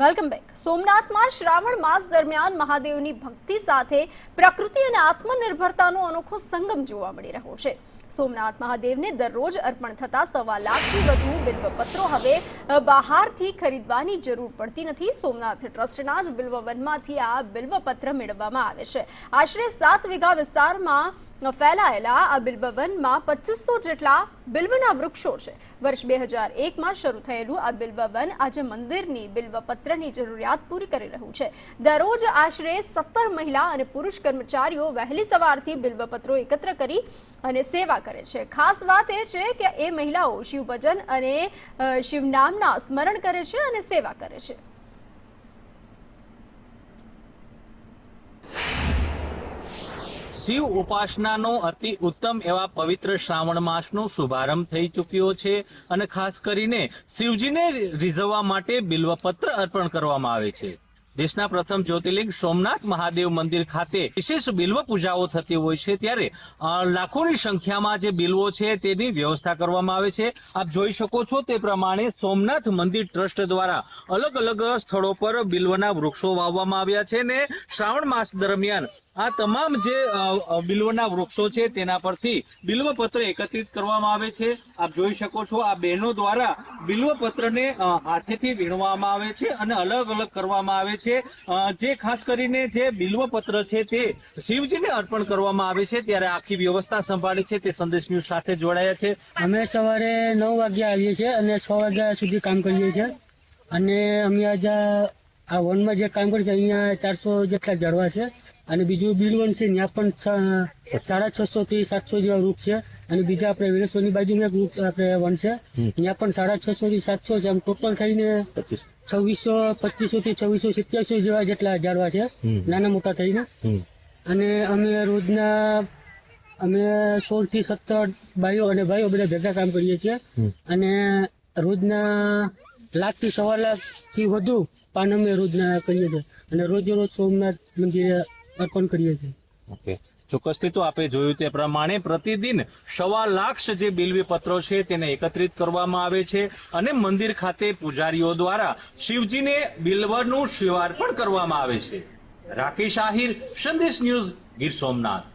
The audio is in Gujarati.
Welcome back. સોમનાથમાં શ્રાવણ માસ દરમિયાન મહાદેવની ભક્તિ સાથે પ્રકૃતિ અને આત્મનિર્ભરતાનો અનોખો સંગમ જોવા મળી રહ્યો છે. સોમનાથ મહાદેવને દરરોજ અર્પણ થતા 1.25 લાખથી વધુ બિલ્વપત્રો હવે બહારથી ખરીદવાની જરૂર પડતી નથી. સોમનાથ ટ્રસ્ટના જ બિલ્વવનમાંથી આ બિલ્વપત્ર મેળવવામાં આવે છે. આશરે 7 વીઘા વિસ્તારમાં ફેલાયેલા આ બિલ્વવનમાં 2500 જેટલા બિલ્વના વૃક્ષો છે. વર્ષ 2001માં શરૂ થયેલું આ બિલ્વવન આજે મંદિરની બિલ્વપત્રની જરૂરિયાત પૂરી કરી રહ્યું છે. દરરોજ આશરે 17 મહિલા અને પુરુષ કર્મચારીઓ વહેલી સવારથી બિલ્વપત્રો એકત્ર કરી અને સેવા કરે છે. ખાસ વાત એ છે કે એ મહિલાઓ શિવ ભજન અને શિવનામના સ્મરણ કરે છે અને સેવા કરે છે. શિવ ઉપાસનાનો અતિ ઉત્તમ એવા પવિત્ર શ્રાવણ માસનો શુભારંભ થઈ ચૂક્યો છે અને ખાસ કરીને શિવજીને રીઝવવા માટે બિલ્વપત્ર અર્પણ કરવામાં આવે છે. દેશના પ્રથમ જ્યોતિર્લિંગ સોમનાથ મહાદેવ મંદિર ખાતે વિશેષ બિલ્વ પૂજાઓ થતી હોય છે, ત્યારે લાખોની સંખ્યામાં જે બિલ્વો છે તેની વ્યવસ્થા કરવામાં આવે છે. આપ જોઈ શકો છો તે પ્રમાણે સોમનાથ મંદિર ટ્રસ્ટ દ્વારા અલગ અલગ સ્થળો પર બિલ્વના વૃક્ષો વાવવામાં આવ્યા છે ને શ્રાવણ માસ દરમિયાન આ તમામ જે બિલ્વના વૃક્ષો છે તેના પરથી બિલ્વપત્ર એકત્રિત કરવામાં આવે છે. આપ જોઈ શકો છો આ બહેનો દ્વારા બિલ્વપત્રને હાથેથી વીણવામાં આવે છે અને અલગ અલગ કરવામાં આવે છે. જે ખાસ કરીને જે બિલ્વપત્ર છે તે શિવજીને અર્પણ કરવામાં આવે છે, ત્યારે આખી વ્યવસ્થા સંભાળી છે તે સંદેશ ન્યૂઝ સાથે જોડાયા છે. અમે સવારે 9 વાગ્યા આવીએ છીએ અને 6 વાગ્યા સુધી કામ કરીએ છીએ અને અમે આજે આ વનમાં જે કામ કરીએ છીએ અહીંયા 400 જેટલા ઝાડવા છે અને બીજું બિલવન છે ત્યાં પણ 650 થી 700 જેવા વૃક્ષ છે અને બીજા આપણે વિરેશ્વરની બાજુમાં એક વૃક્ષ આપણે વન છે ત્યાં પણ 650 થી 700 છે. આમ ટોટલ થઈને 2500 થી 2687 જેવા જેટલા ઝાડવા છે નાના મોટા થઈને. અને અમે રોજના 16 થી 17 ભાઈઓ અને ભાઈઓ બધા ભેગા કામ કરીએ છીએ અને રોજના 1 લાખ થી 1.25 લાખથી વધુ પાન અમે રોજના કરીએ છીએ અને રોજ સોમનાથ મંદિરે અર્પણ કરીએ છીએ. ઓકે, ચોક્કસથી તો આપે જોયું તે પ્રમાણે પ્રતિદિન 1.25 લાખ જે બિલ્વી પત્રો છે તેને એકત્રિત કરવામાં આવે છે અને મંદિર ખાતે પૂજારીઓ દ્વારા શિવજીને બિલ્વનું શિવાર્પણ કરવામાં આવે છે. રાકેશ આહિર, સંદેશ ન્યૂઝ, ગીર સોમનાથ.